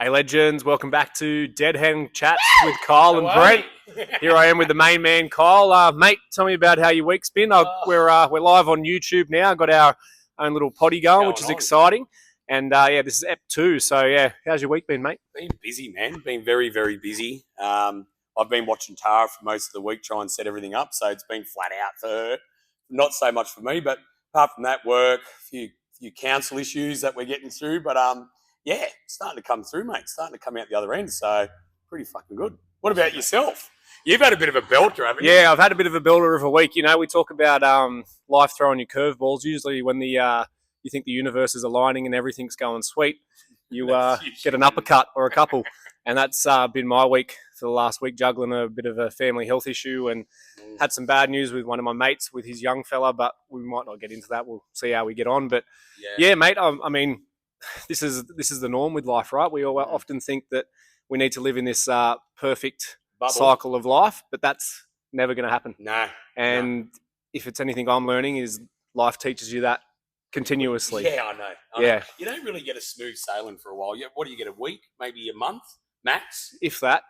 Hey legends, welcome back to Dead Hen Chats with Kyle and Brent. Here I am with the main man, Kyle. Mate, tell me about how your week's been. We're live on YouTube now. Got our own little potty going, which is exciting. And this is Ep 2. So yeah, how's your week been, mate? Been busy, man. Been very, very busy. I've been watching Tara for most of the week, trying to set everything up. So it's been flat out for her. Not so much for me, but apart from that, work, a few council issues that we're getting through. But yeah, it's starting to come through, mate. It's starting to come out the other end. So pretty fucking good. What about yourself? You've had a bit of a belter, haven't you? Yeah, I've had a bit of a builder of a week. You know, we talk about life throwing you curveballs. Usually when you think the universe is aligning and everything's going sweet, you get an uppercut or a couple. And that's been my week for the last week, juggling a bit of a family health issue and had some bad news with one of my mates with his young fella, but we might not get into that. We'll see how we get on. But yeah mate, I mean, this is the norm with life, right? We all often think that we need to live in this perfect cycle of life, but that's never going to happen. No. And if it's anything I'm learning is life teaches you that continuously. Yeah, I know. You don't really get a smooth sailing for a while. What do you get, a week, maybe a month, max? If that.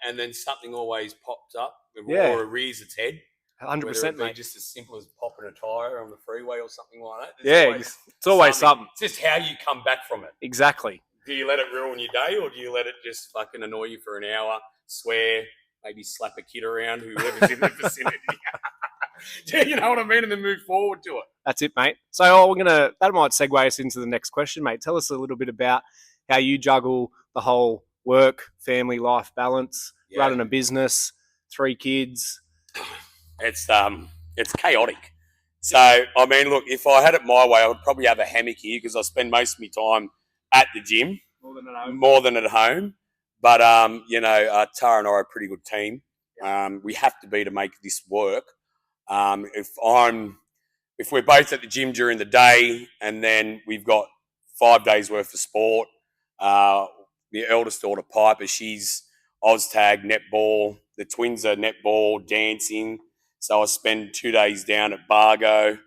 And then something always pops up or rears its head. 100%, mate. Just as simple as popping a tyre on the freeway or something like that. It's always something. It's just how you come back from it. Exactly. Do you let it ruin your day, or do you let it just fucking annoy you for an hour, swear, maybe slap a kid around, whoever's in the vicinity? You know what I mean? And then move forward to it. That's it, mate. So that might segue us into the next question, mate. Tell us a little bit about how you juggle the whole work, family, life balance, running a business, 3 kids. It's chaotic. So, I mean, look, if I had it my way, I would probably have a hammock here because I spend most of my time at the gym. More than at home. But, Tara and I are a pretty good team. We have to be to make this work. If we're both at the gym during the day and then we've got 5 days worth of sport, the eldest daughter, Piper, she's OzTag, netball. The twins are netball, dancing. So I spend 2 days down at Bargo. The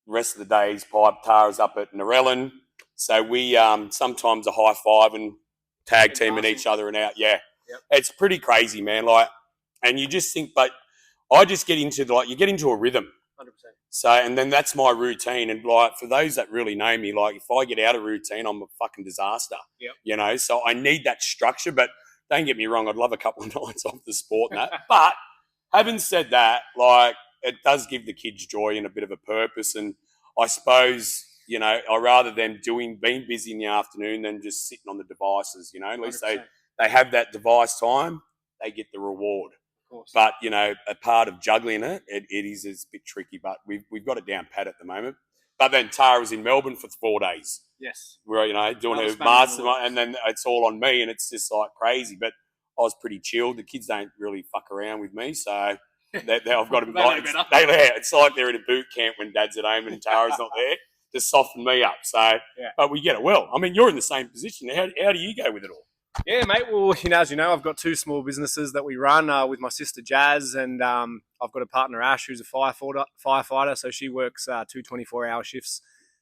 rest of the days, Tara's up at Narellan. So we sometimes a high five and tag teaming each other and out. Yeah. Yep. It's pretty crazy, man. And you just think, but I just get into you get into a rhythm. 100%. So, and then that's my routine. And for those that really know me, if I get out of routine, I'm a fucking disaster. Yep. So I need that structure, but don't get me wrong. I'd love a couple of nights off the sport and that. But having said that, it does give the kids joy and a bit of a purpose. And I suppose, I rather them being busy in the afternoon than just sitting on the devices, at least 100%. they have that device time, they get the reward. But, a part of juggling it is a bit tricky, but we've got it down pat at the moment. But then Tara was in Melbourne for 4 days. Yes. We're, doing her master, and then it's all on me, and it's just crazy. But I was pretty chilled. The kids don't really fuck around with me, so I've got them. It's like they're in a boot camp when Dad's at home and Tara's not there to soften me up. So, but we get it well. I mean, you're in the same position. How do you go with it all? Yeah, mate. Well, as you know, I've got 2 small businesses that we run with my sister Jazz, and I've got a partner, Ash, who's a firefighter. So she works 2 24-hour shifts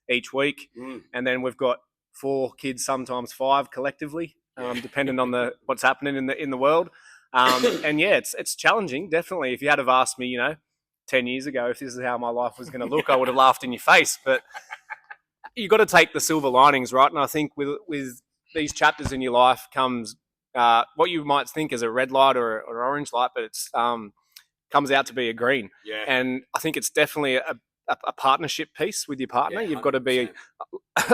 each week, and then we've got 4 kids, sometimes 5 collectively, depending on what's happening in the world. And yeah, it's challenging, definitely. If you had have asked me, 10 years ago, if this is how my life was going to look, I would have laughed in your face. But you got to take the silver linings, right? And I think with these chapters in your life comes what you might think is a red light or orange light, but it's comes out to be a green. Yeah. And I think it's definitely a partnership piece with your partner. Yeah, you've got to be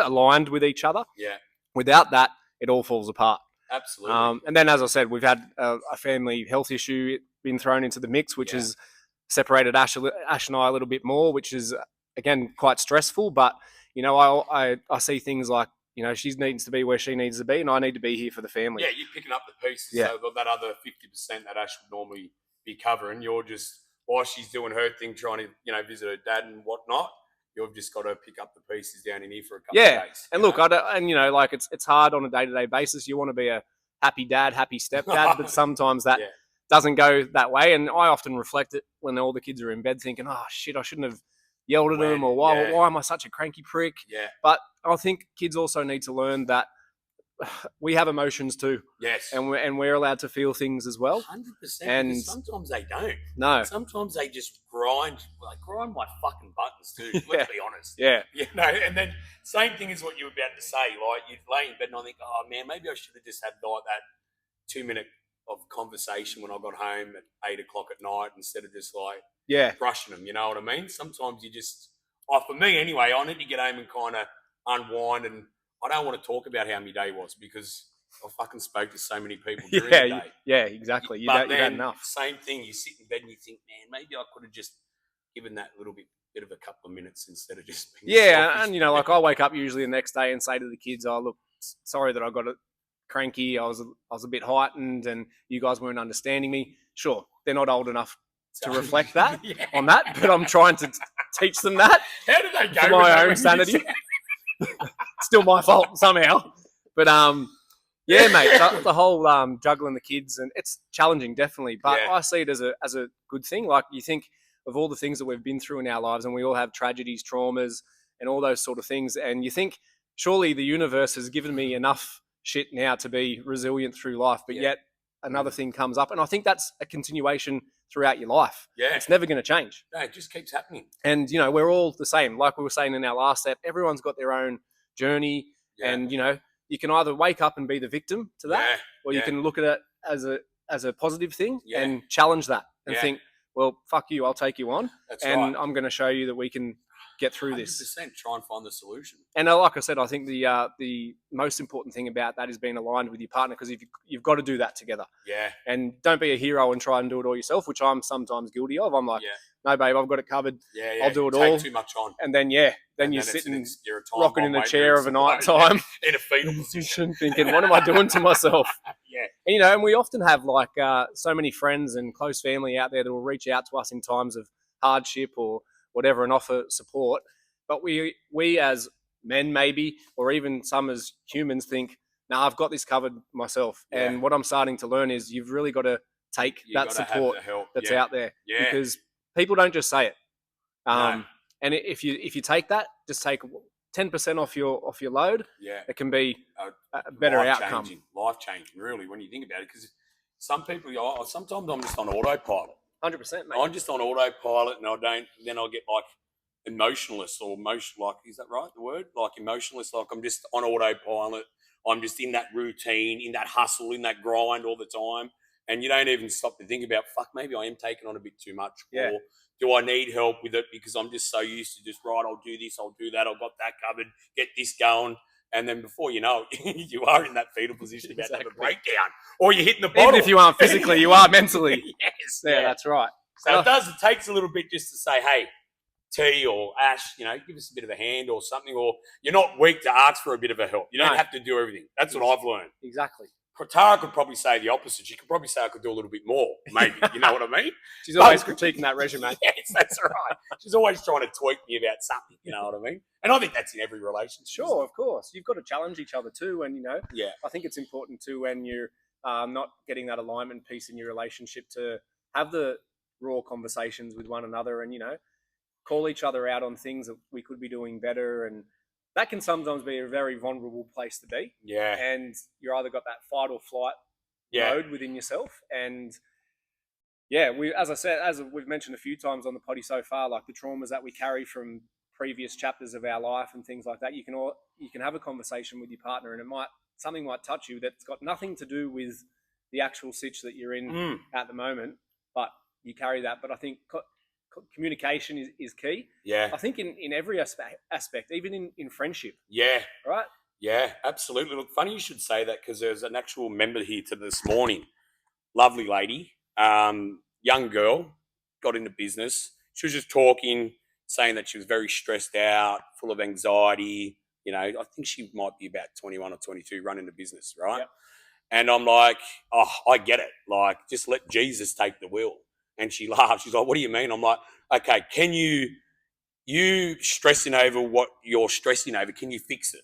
aligned with each other. Yeah. Without that, it all falls apart. Absolutely. And then, as I said, we've had a family health issue been thrown into the mix, which has separated Ash and I a little bit more, which is, again, quite stressful. But, I see things like, she needs to be where she needs to be, and I need to be here for the family. Yeah, you're picking up the pieces. Yeah. So that other 50% that Ash would normally be covering, you're just, while she's doing her thing, trying to, visit her dad and whatnot, you've just got to pick up the pieces down in here for a couple of days. And look, it's hard on a day-to-day basis. You want to be a happy dad, happy stepdad, but sometimes that doesn't go that way. And I often reflect it when all the kids are in bed thinking, oh, shit, I shouldn't have yelled at them, or why am I such a cranky prick? Yeah. But I think kids also need to learn that we have emotions too. Yes. And we're allowed to feel things as well. 100%. And because sometimes they don't. No. Sometimes they just grind my fucking buttons too. Let's be honest. Yeah. You know, and then same thing as what you were about to say. Like you lay in bed and I think, oh man, maybe I should have just had like that 2 minute of conversation when I got home at 8 o'clock at night instead of just like brushing them. You know what I mean? Sometimes you just, for me anyway, I need to get home and kind of unwind, and I don't want to talk about how my day was because I fucking spoke to so many people during the day. Yeah, exactly. You But don't then, enough. same thing, you sit in bed and you think, man, maybe I could have just given that little bit of a couple of minutes instead of just being selfish. And you know, like I wake up usually the next day and say to the kids, "Oh, look, sorry that I got it cranky. I was a bit heightened, and you guys weren't understanding me." Sure, they're not old enough to reflect that on that, but I'm trying to teach them that. How do they go for my own sanity? Still my fault somehow, but yeah, mate. The whole juggling the kids, and it's challenging, definitely. But I see it as a good thing. Like you think of all the things that we've been through in our lives, and we all have tragedies, traumas, and all those sort of things. And you think surely the universe has given me enough shit now to be resilient through life, but yet another thing comes up, and I think that's a continuation throughout your life. Yeah, it's never going to change. No, it just keeps happening. And you know, we're all the same. Like we were saying in our last step, everyone's got their own journey, and you know, you can either wake up and be the victim to that, or you can look at it as a positive thing and challenge that and think, well, fuck you, I'll take you on, and I'm going to show you that we can get through 100%, this. try and find the solution. And like I said, I think the most important thing about that is being aligned with your partner, because you've got to do that together. Yeah. And don't be a hero and try and do it all yourself, which I'm sometimes guilty of. I'm like, no, babe, I've got it covered. Yeah, I'll do it all. all. Take too much on. And then you're sitting rocking in the chair of a night time in a fetal position, thinking, what am I doing to myself? Yeah. And, you know, and we often have like so many friends and close family out there that will reach out to us in times of hardship or whatever and offer support. But we as men maybe, or even some as humans think, nah, I've got this covered myself. Yeah. And what I'm starting to learn is you've really got to take that support that's out there, because people don't just say it. No. And if you take that, just take 10% off your load. Yeah, it can be a better outcome. Life changing, really, when you think about it. Because some people, sometimes I'm just on autopilot. 100%, mate. I'm just on autopilot, and then I'll get like emotionless or like, is that right, the word? Like emotionless, like I'm just on autopilot. I'm just in that routine, in that hustle, in that grind all the time. And you don't even stop to think about, fuck, maybe I am taking on a bit too much. Yeah. Or do I need help with it because I'm just so used to just, right, I'll do this, I'll do that, I've got that covered, get this going. And then before you know it, you are in that fetal position about to have a breakdown. Or you're hitting the bottle. Even if you aren't physically, you are mentally. Yes. Yeah, that's right. So it takes a little bit just to say, hey, T or Ash, you know, give us a bit of a hand or something, or you're not weak to ask for a bit of a help. You don't have to do everything. That's what I've learned. Exactly. Tara could probably say the opposite. She could probably say I could do a little bit more, maybe. You know what I mean? She's always critiquing that resume. Yes, that's right. She's always trying to tweak me about something, you know what I mean? And I think that's in every relationship. Sure, of course. You've got to challenge each other too, and, you know, I think it's important too when you're not getting that alignment piece in your relationship to have the raw conversations with one another and, you know, call each other out on things that we could be doing better, and that can sometimes be a very vulnerable place to be. Yeah. And you're either got that fight or flight mode within yourself. And as I said, as we've mentioned a few times on the potty so far, like the traumas that we carry from previous chapters of our life and things like that, you can have a conversation with your partner, and something might touch you that's got nothing to do with the actual sitch that you're in at the moment, but you carry that. But I think communication is key. Yeah. I think in every aspect, even in friendship. Yeah. Right? Yeah, absolutely. Look, funny you should say that, because there's an actual member here to this morning. Lovely lady, young girl, got into business. She was just talking, saying that she was very stressed out, full of anxiety. You know, I think she might be about 21 or 22 running the business, right? Yep. And I'm like, oh, I get it. Like, just let Jesus take the wheel. And she laughed. She's like, what do you mean? I'm like, okay, can you stressing over what you're stressing over, can you fix it?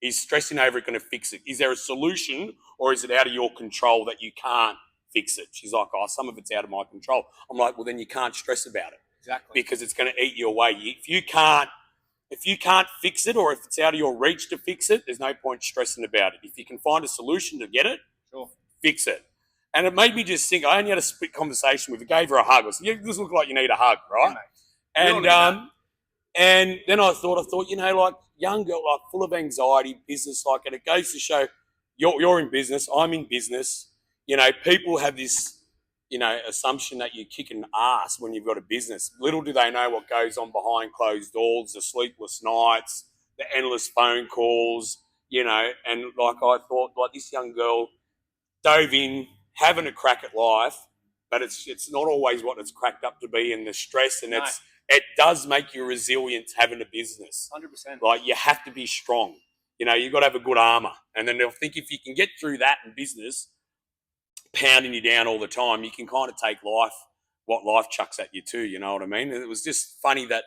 Is stressing over it going to fix it? Is there a solution, or is it out of your control that you can't fix it? She's like, oh, some of it's out of my control. I'm like, well, then you can't stress about it. Exactly. Because it's going to eat you away. If you can't If you can't fix it, or if it's out of your reach to fix it, there's no point stressing about it. If you can find a solution to get it, Sure. fix it. And it made me just think. I only had a split conversation with her, gave her a hug. I said, "You just look like you need a hug, right?" And then I thought, like young girl, like full of anxiety, business, like, and it goes to show you're in business, I'm in business. People have this, assumption that you're kicking ass when you've got a business. Little do they know what goes on behind closed doors, the sleepless nights, the endless phone calls, and like I thought, like this young girl dove in, having a crack at life, but it's not always what it's cracked up to be, and the stress, and it does make you resilient having a business. 100%. Like you have to be strong. You've got to have a good armor. And then they'll think if you can get through that in business, pounding you down all the time, you can kind of take what life chucks at you too, you know what I mean? And it was just funny that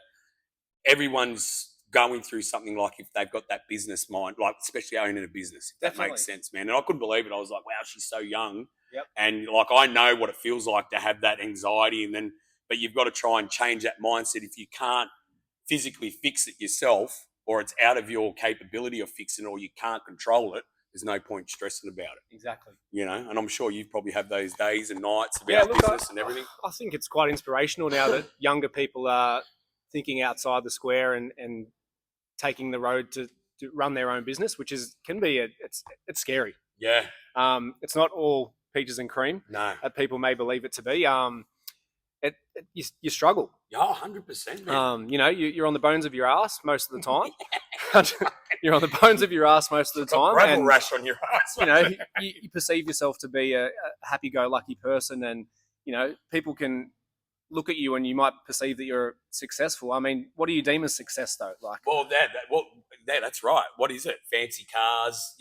everyone's going through something like if they've got that business mind, like especially owning a business, if that makes sense, man. And I couldn't believe it. I was like, wow, she's so young. Yep. And like, I know what it feels like to have that anxiety, but you've got to try and change that mindset. If you can't physically fix it yourself, or it's out of your capability of fixing it, or you can't control it, there's no point stressing about it. Exactly. And I'm sure you probably have those days and nights about business and everything. I think it's quite inspirational now that younger people are thinking outside the square and taking the road to run their own business, which can be it's scary. Yeah. It's not all peaches and cream. No. That people may believe it to be. You struggle. Yeah, 100%. Man. You're on the bones of your ass most of the time. You're on the bones of your ass most of the time. Gravel rash on your ass. You perceive yourself to be a happy-go-lucky person, and people can look at you and you might perceive that you're successful. I mean, what do you deem as success, though? Like, that's right. What is it? Fancy cars.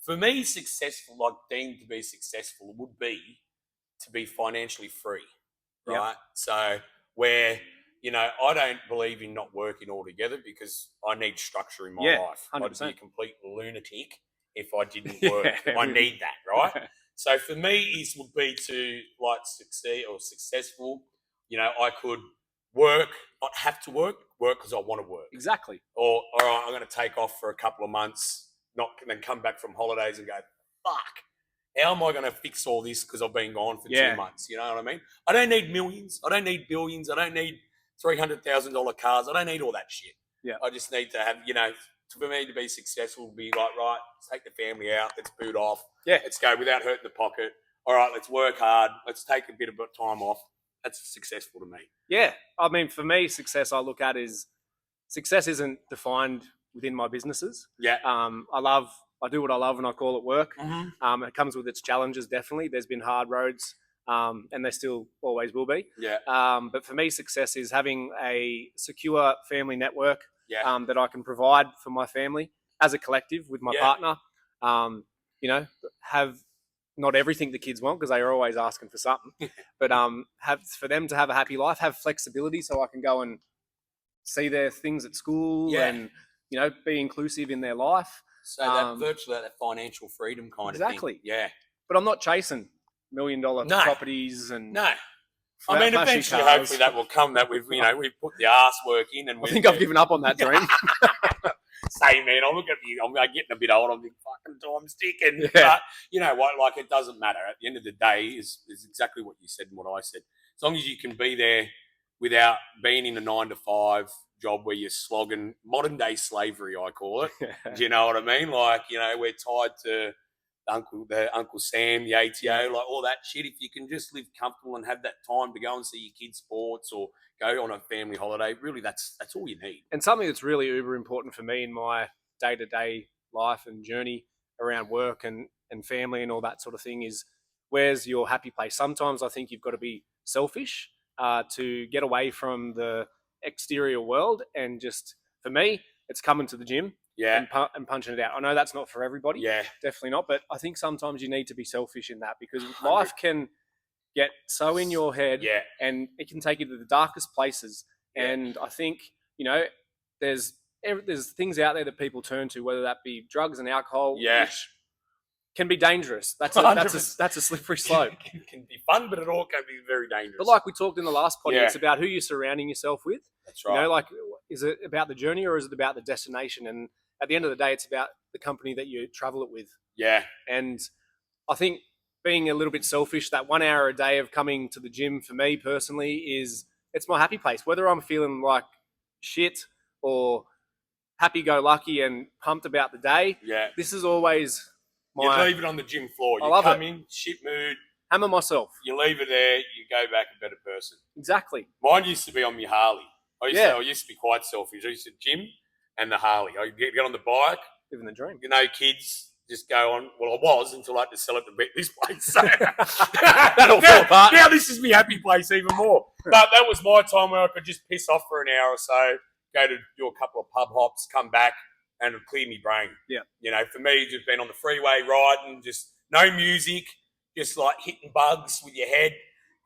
For me, successful, like deemed to be successful, would be to be financially free. Right. Yep. So where, I don't believe in not working altogether because I need structure in my life. 100%. I'd be a complete lunatic if I didn't work. I need that, right? So for me, would be to like succeed or successful. I could work, not have to work because I want to work. Exactly. Or, all right, I'm going to take off for a couple of months, then come back from holidays and go, fuck. How am I going to fix all this because I've been gone for 2 months? You know what I mean? I don't need millions. I don't need billions. I don't need $300,000 cars. I don't need all that shit. Yeah. I just need to have, for me to be successful, be like, right, let's take the family out. Let's boot off. Yeah. Let's go without hurting the pocket. All right, let's work hard. Let's take a bit of time off. That's successful to me. Yeah. I mean, for me, success I look at is success isn't defined within my businesses. Yeah. I do what I love and I call it work. Mm-hmm. It comes with its challenges, definitely. There's been hard roads, and there still always will be. Yeah. But for me, success is having a secure family network that I can provide for my family as a collective with my partner. Have not everything the kids want because they are always asking for something, but have for them to have a happy life, have flexibility so I can go and see their things at school and, be inclusive in their life. So that virtually that financial freedom kind of thing. Exactly. Yeah. But I'm not chasing $1 million properties and I mean, eventually, hopefully that will come. That we've put the arse work in, and I think I've given up on that dream. Same, man. I look at you. I'm getting a bit old. I'm thinking, fucking time's ticking. But you know what? Like, it doesn't matter. At the end of the day, is exactly what you said and what I said. As long as you can be there without being in a 9-to-5 job where you're slogging, modern day slavery, I call it. Do you know what I mean? Like, we're tied to Uncle Sam, the ATO, like all that shit. If you can just live comfortable and have that time to go and see your kids' sports or go on a family holiday, really, that's all you need. And something that's really uber important for me in my day-to-day life and journey around work and family and all that sort of thing is, where's your happy place? Sometimes I think you've got to be selfish to get away from the exterior world, and just, for me, it's coming to the gym and punching it out. I know that's not for everybody, definitely not, but I think sometimes you need to be selfish in that, because 100. Life can get so in your head and it can take you to the darkest places. And I think, there's things out there that people turn to, whether that be drugs and alcohol, which can be dangerous. That's a slippery slope. Can be fun, but it all can be very dangerous. But like we talked in the last podcast, Yeah. it's about who you're surrounding yourself with. That's right. You know, like, is it about the journey or is it about the destination? And at the end of the day, it's about the company that you travel it with. Yeah. And I think being a little bit selfish, that 1 hour a day of coming to the gym for me personally it's my happy place. Whether I'm feeling like shit or happy-go-lucky and pumped about the day, Yeah. this is always You leave it on the gym floor. You love come it. in, shit mood. Hammer myself. You leave it there. You go back a better person. Exactly. Mine used to be on my Harley. I used to be quite selfish. I used to gym and the Harley. I get on the bike. Living the dream. You know, kids just go on. Well, I was until I had to sell it to this place. So That'll fall apart. Now this is my happy place even more. But that was my time where I could just piss off for an hour or so, go to do a couple of pub hops, come back, and it'll clear my brain. Yeah. You know, for me, just been on the freeway riding, just no music, just like hitting bugs with your head.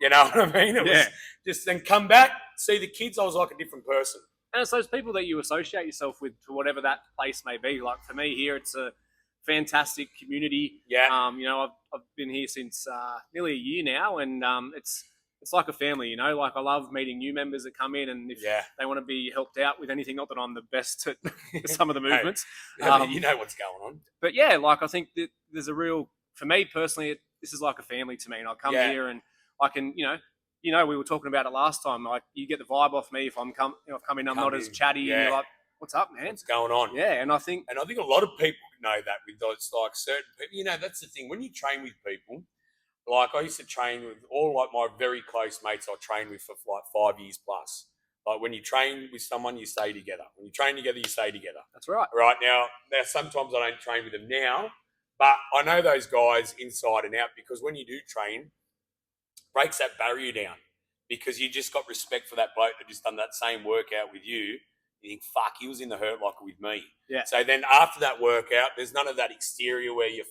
You know what I mean? It was just then come back, see the kids. I was like a different person. And it's those people that you associate yourself with to whatever that place may be. Like for me here, it's a fantastic community. Yeah. You know, I've been here since nearly a year now, and it's like a family. You know, like I love meeting new members that come in, and if they want to be helped out with anything, not that I'm the best at some of the movements. You know what's going on. But yeah, like I think that there's a real, for me personally, this is like a family to me, and I come here and I can, you know, we were talking about it last time. Like you get the vibe off me if I'm coming, I'm not as chatty, and you're like, "What's up, man? What's going on?" Yeah, and I think a lot of people know that with those like certain people. You know, that's the thing when you train with people. Like I used to train with all like my very close mates. I trained with for like 5 years plus. Like when you train with someone, you stay together. When you train together, you stay together. That's right. Right now sometimes I don't train with them now, but I know those guys inside and out because when you do train, breaks that barrier down because you just got respect for that bloke that just done that same workout with you. You think, fuck, he was in the Hurt Locker with me. Yeah. So then after that workout, there's none of that exterior where you're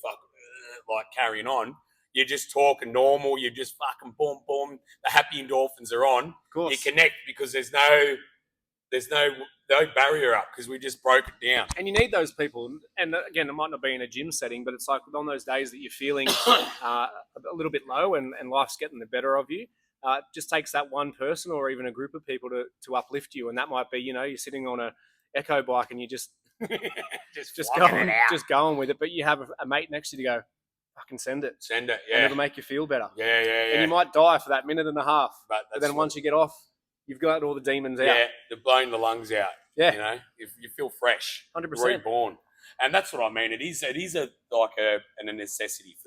like carrying on. You're just talking normal. You're just fucking boom, boom. The happy endorphins are on. Of course. You connect because there's no barrier up because we just broke it down. And you need those people. And again, it might not be in a gym setting, but it's like on those days that you're feeling a little bit low and life's getting the better of you. It just takes that one person or even a group of people to uplift you. And that might be, you know, you're sitting on a echo bike and you just going with it. But you have a mate next to you to go, fucking send it. Send it, and it'll make you feel better. Yeah. And you might die for that minute and a half. But then once you get off, you've got all the demons out. Yeah, they're blowing the lungs out. Yeah. You know, if you feel fresh, 100%. reborn. And that's what I mean. It is a necessity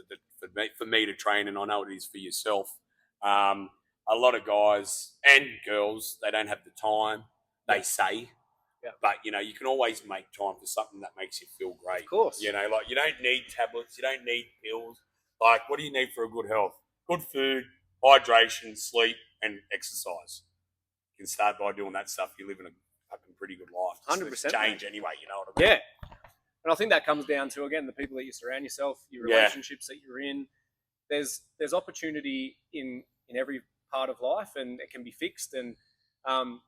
for me to train, and I know it is for yourself. A lot of guys and girls, they don't have the time, they say. Yeah. But, you know, you can always make time for something that makes you feel great. Of course. You know, like you don't need tablets, you don't need pills. Like, what do you need for a good health? Good food, hydration, sleep, and exercise. You can start by doing that stuff. You're living a fucking pretty good life. 100%. Change anyway, you know what I mean? Yeah. And I think that comes down to, again, the people that you surround yourself, your relationships that you're in. There's opportunity in every part of life, and it can be fixed. And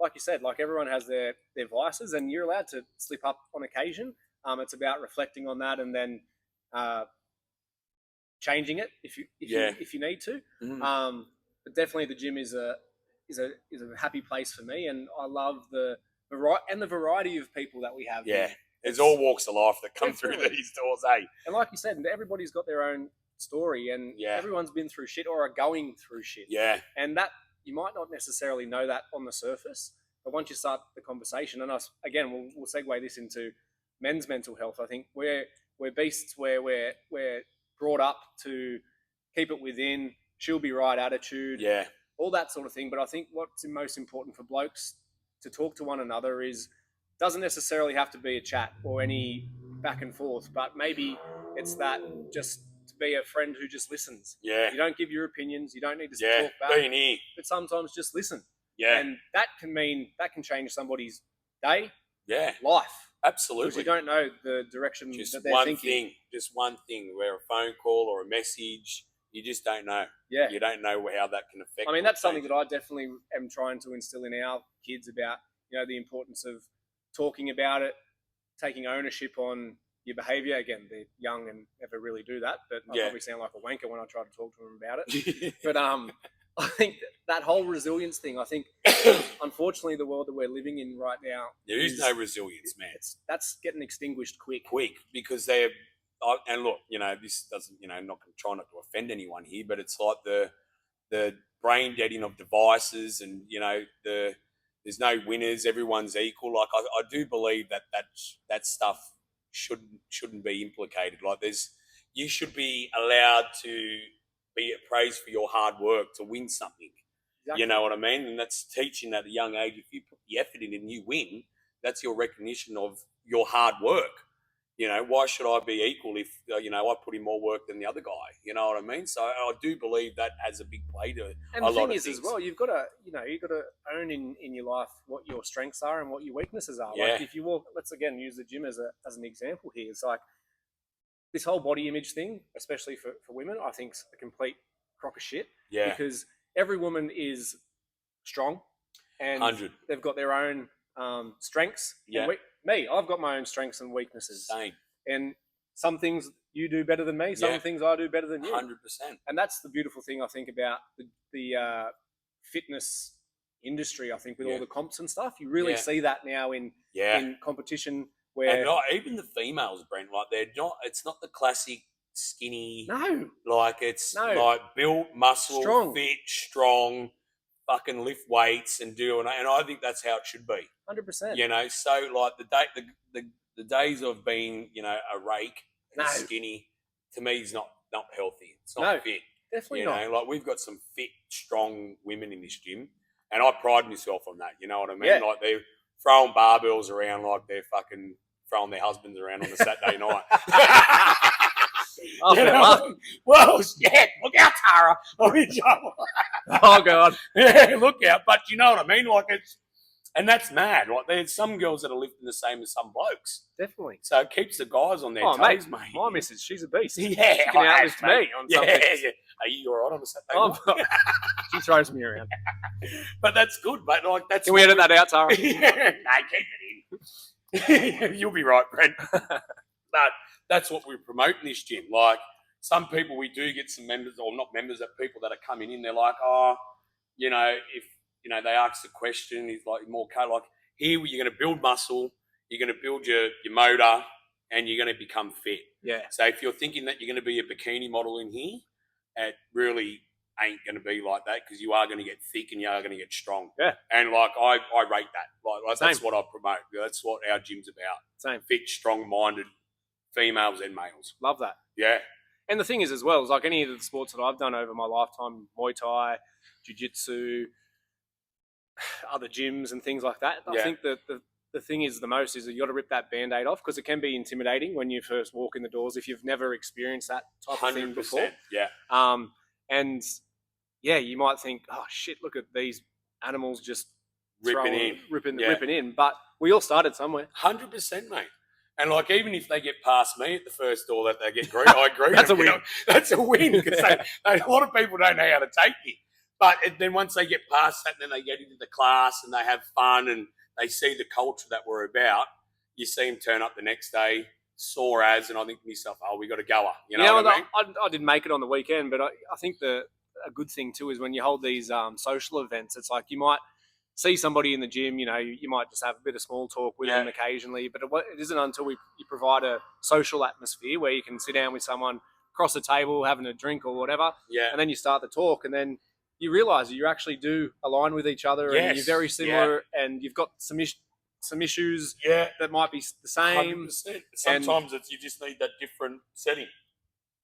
like you said, like everyone has their vices, and you're allowed to slip up on occasion. It's about reflecting on that and then changing it if you need to. Mm-hmm. But definitely, the gym is a happy place for me, and I love the variety of people that we have. Yeah, there's all walks of life that come through these doors, eh? And like you said, everybody's got their own story, and everyone's been through shit or are going through shit. Yeah, and that you might not necessarily know that on the surface, but once you start the conversation, and us again, we'll segue this into men's mental health. I think we're beasts where we're brought up to keep it within, she'll be right attitude, all that sort of thing. But I think what's most important for blokes to talk to one another doesn't necessarily have to be a chat or any back and forth, but maybe it's that just to be a friend who just listens. Yeah. You don't give your opinions. You don't need to talk back. Be an ear. But sometimes just listen. Yeah. And that can change somebody's day. Yeah. Life. Absolutely. Because you don't know the direction that they're thinking. Just one thing, where a phone call or a message, you just don't know. Yeah. You don't know how that can affect. I mean, that's something that I definitely am trying to instill in our kids about, the importance of talking about it, taking ownership on, your behaviour. Again, they're young and never really do that, but I probably sound like a wanker when I try to talk to them about it. But I think that whole resilience thing, I think, unfortunately, the world that we're living in right now, there is no resilience, man. That's getting extinguished quick, because they're. And look, this doesn't, not try not to offend anyone here, but it's like the brain deading of devices, and there's no winners, everyone's equal. Like I do believe that stuff shouldn't be implicated. Like you should be allowed to be praised for your hard work to win something. Exactly. You know what I mean? And that's teaching at a young age. If you put the effort in and you win, that's your recognition of your hard work. Why should I be equal if, I put in more work than the other guy? You know what I mean? So I do believe that has a big play to and a lot of things. And the thing is as well, you've got to own in your life what your strengths are and what your weaknesses are. Yeah. Like if you walk, let's again use the gym as an example here. It's like this whole body image thing, especially for women, I think is a complete crock of shit. Yeah. Because every woman is strong and 100. They've got their own strengths. Yeah. I've got my own strengths and weaknesses. Same. And some things you do better than me. Some things I do better than you. 100%. And that's the beautiful thing I think about the fitness industry. I think with all the comps and stuff, you really see that now in competition. Where and not even the females, Brent. Like they're not. It's not the classic skinny. No. Like it's like built muscle, strong. Fit, strong. Fucking lift weights and do, and I think that's how it should be. 100%. So like the days of being, a rake and skinny, to me is not healthy. It's not fit. Definitely not. Like we've got some fit, strong women in this gym, and I pride myself on that. You know what I mean? Yeah. Like they're throwing barbells around like they're fucking throwing their husbands around on a Saturday night. Well, shit, look out, Tara. I'm in trouble. Oh, God. Yeah, look out. But you know what I mean? Like and that's mad. Like there's some girls that are lifting the same as some blokes. Definitely. So it keeps the guys on their toes, mate. My missus, she's a beast. Yeah. She can outlift me on something. Yeah. Are you all right on a Saturday night? She throws me around. But that's good, mate. Like that's. Can we edit that out, Tara? Yeah. No, keep it in. You'll be right, Brent. But that's what we promote in this gym. Like some people, we do get some members, or not members, but people that are coming in. They're like, if they ask the question, is like more like here you're going to build muscle, you're going to build your motor, and you're going to become fit. Yeah. So if you're thinking that you're going to be a bikini model in here, it really ain't going to be like that, because you are going to get thick and you are going to get strong. Yeah. And like I rate that. Like that's what I promote. That's what our gym's about. Same. Fit, strong-minded females and males. Love that. Yeah. And the thing is as well, is like any of the sports that I've done over my lifetime, Muay Thai, Jiu-Jitsu, other gyms and things like that. I think that the thing is the most is that you got to rip that Band-Aid off, because it can be intimidating when you first walk in the doors if you've never experienced that type of thing before. Yeah. And yeah, you might think, oh shit, look at these animals just ripping in. But we all started somewhere. 100%, mate. And like, even if they get past me at the first door that they get great, I agree. That's a win. That's a win, because a lot of people don't know how to take it. But then once they get past that, and then they get into the class and they have fun and they see the culture that we're about, you see them turn up the next day, sore as, and I think to myself, oh, we got a goer. You know what I mean? I didn't make it on the weekend, but I think a good thing too is when you hold these social events, it's like you might see somebody in the gym, you might just have a bit of small talk with them occasionally, but it isn't until you provide a social atmosphere where you can sit down with someone across the table having a drink or whatever, and then you start the talk, and then you realise that you actually do align with each other, and you're very similar, and you've got some issues that might be the same. 100%. Sometimes you just need that different setting,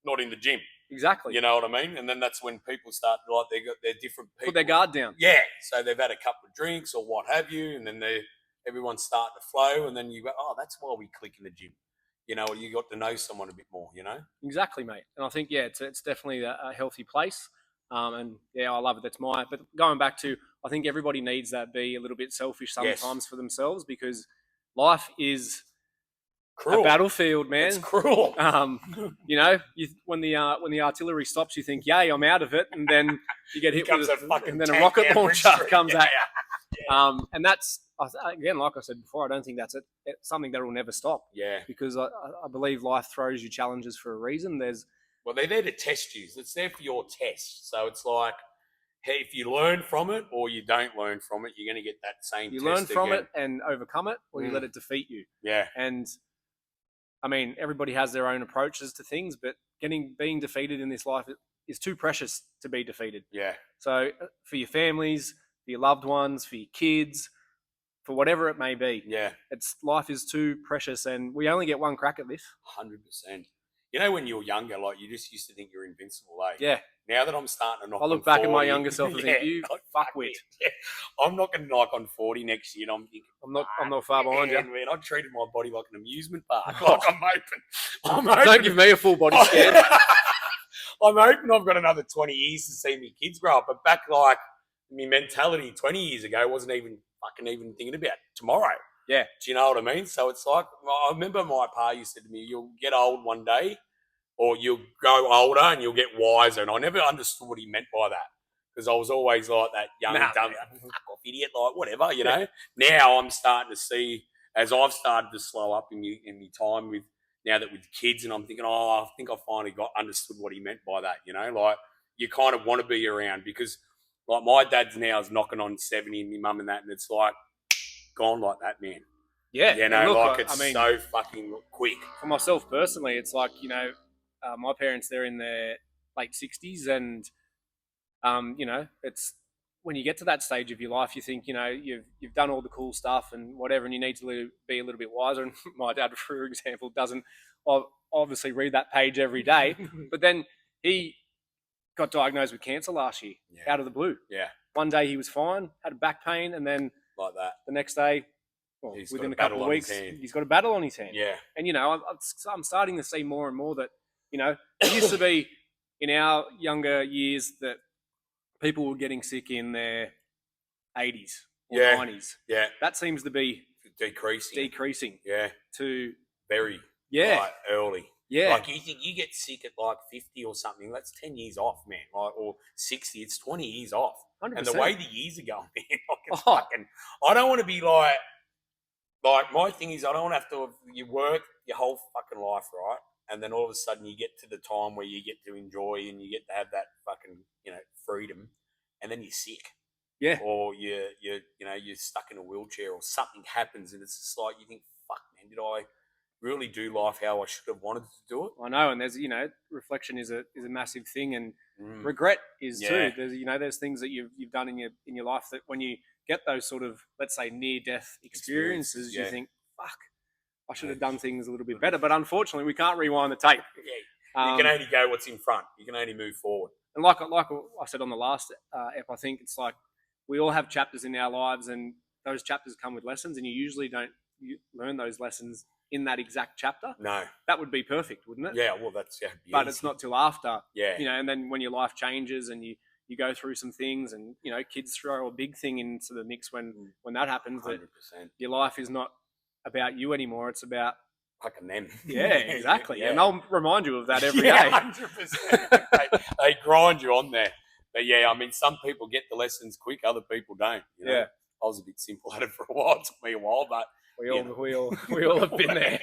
not in the gym. Exactly. You know what I mean? And then that's when people start, like, they're different people. Put their guard down. Yeah. So they've had a couple of drinks or what have you, and then everyone's starting to flow, and then you go, oh, that's why we click in the gym. You got to know someone a bit more, Exactly, mate. And I think, it's definitely a healthy place. And I love it. But going back to, I think everybody needs that, be a little bit selfish sometimes for themselves, because life is cruel. A battlefield, man. It's cruel. When the artillery stops, you think, yay, I'm out of it. And then you get hit with and then a rocket launcher comes at you. And again, like I said before, I don't think that's it's something that will never stop. Yeah. Because I believe life throws you challenges for a reason. Well, they're there to test you. It's there for your test. So it's like, hey, if you learn from it or you don't learn from it, you're going to get that same you test learn from again. it and overcome it, or you let it defeat you. Yeah. And I mean, everybody has their own approaches to things, but being defeated in this life is too precious to be defeated. Yeah. So for your families, for your loved ones, for your kids, for whatever it may be, Yeah. Life is too precious, and we only get one crack at this. 100%. You know, when you're younger, like you just used to think you're invincible, eh? Yeah. Now that I'm starting to knock I look on back 40, at my younger self and think, you fuckwit. Yeah. I'm not going to knock on 40 next year, and I'm thinking, I'm not far behind you. Man, I treated my body like an amusement park. Like I'm open. Don't give me a full body scan. I'm hoping I've got another 20 years to see my kids grow up. But back like my mentality 20 years ago wasn't even thinking about tomorrow. Yeah. Do you know what I mean? So it's like, I remember my pa used to say to me, you'll get old one day, or you'll grow older and you'll get wiser. And I never understood what he meant by that, because I was always like that young, dumb, fuck off idiot, like whatever, you know. Now I'm starting to see, as I've started to slow up in my time with kids, and I'm thinking, I think I finally understood what he meant by that, you know. Like, you kind of want to be around, because like my dad's now is knocking on 70 and my mum and that, and it's like gone like that, man. Yeah. You know, look, it's so fucking quick. For myself personally, it's like, you know, my parents, they're in their late 60s, and you know, it's when you get to that stage of your life, you think, you know, you've done all the cool stuff and whatever, and you need to be a little bit wiser. And my dad, for example, doesn't obviously read that page every day, but then he got diagnosed with cancer last year, out of the blue. Yeah. One day he was fine, had a back pain, and then like that, the next day, within a couple of weeks, he's got a battle on his hand. Yeah. And, you know, I'm starting to see more and more that, you know, it used to be in our younger years that people were getting sick in their 80s or 90s. Yeah. That seems to be decreasing. Yeah. To very early. Yeah. Like, you think you get sick at like 50 or something, that's 10 years off, man. Like, or 60, it's 20 years off. 100%. And the way the years are going, man, I don't want to be like my thing is, I don't want to have to, you work your whole fucking life, right? And then all of a sudden you get to the time where you get to enjoy and you get to have that fucking, you know, freedom, and then you're sick. Yeah. Or you're stuck in a wheelchair, or something happens, and it's just like, you think, fuck, man, did I really do life how I should have wanted to do it? I know, and there's, you know, reflection is a massive thing, and regret is too. There's, you know, there's things that you've done in your life that when you get those sort of, let's say, near death experiences, you think, fuck, I should have done things a little bit better. But unfortunately, we can't rewind the tape. Yeah. You can only go what's in front. You can only move forward. And like I said on the last ep, I think it's like we all have chapters in our lives, and those chapters come with lessons, and you usually don't learn those lessons in that exact chapter. No. That would be perfect, wouldn't it? Yeah, well, that's but it's not till after. Yeah. You know, and then when your life changes and you go through some things, and, you know, kids throw a big thing into the mix when that happens. 100%. That your life is not about you anymore. It's about fucking them. Yeah, exactly. And I'll remind you of that every day. 100%. They grind you on there. But yeah, I mean, some people get the lessons quick, other people don't. You know? Yeah. I was a bit simple at it for a while. It took me a while, but we all have been there,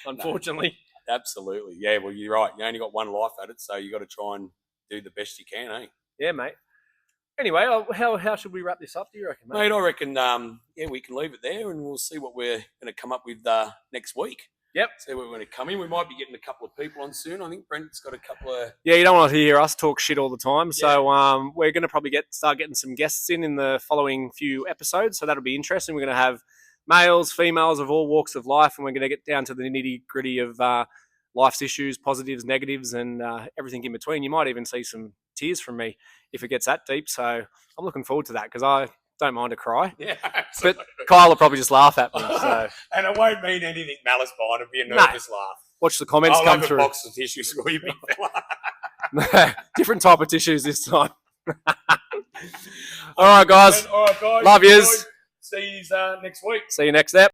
unfortunately. No, absolutely. Yeah, well, you're right. You only got one life at it, so you got to try and do the best you can, eh? Yeah, mate. Anyway, how should we wrap this up, do you reckon, mate? Mate, I reckon, we can leave it there, and we'll see what we're going to come up with next week. Yep. See where we're going to come in. We might be getting a couple of people on soon. I think Brent's got a couple of... Yeah, you don't want to hear us talk shit all the time. Yeah. So we're going to probably start getting some guests in the following few episodes. So that'll be interesting. We're going to have males, females of all walks of life, and we're going to get down to the nitty-gritty of life's issues, positives, negatives, and everything in between. You might even see some tears from me if it gets that deep. So I'm looking forward to that, because I don't mind a cry. Yeah, absolutely. But Kyle will probably just laugh at me. So. And it won't mean anything malice behind it. It'll be a nervous laugh. Watch the comments come through. I'll have a box of tissues for you, big fella. Different type of tissues this time. All right, guys. All right, guys. Love yous. See you next week. See you next ep.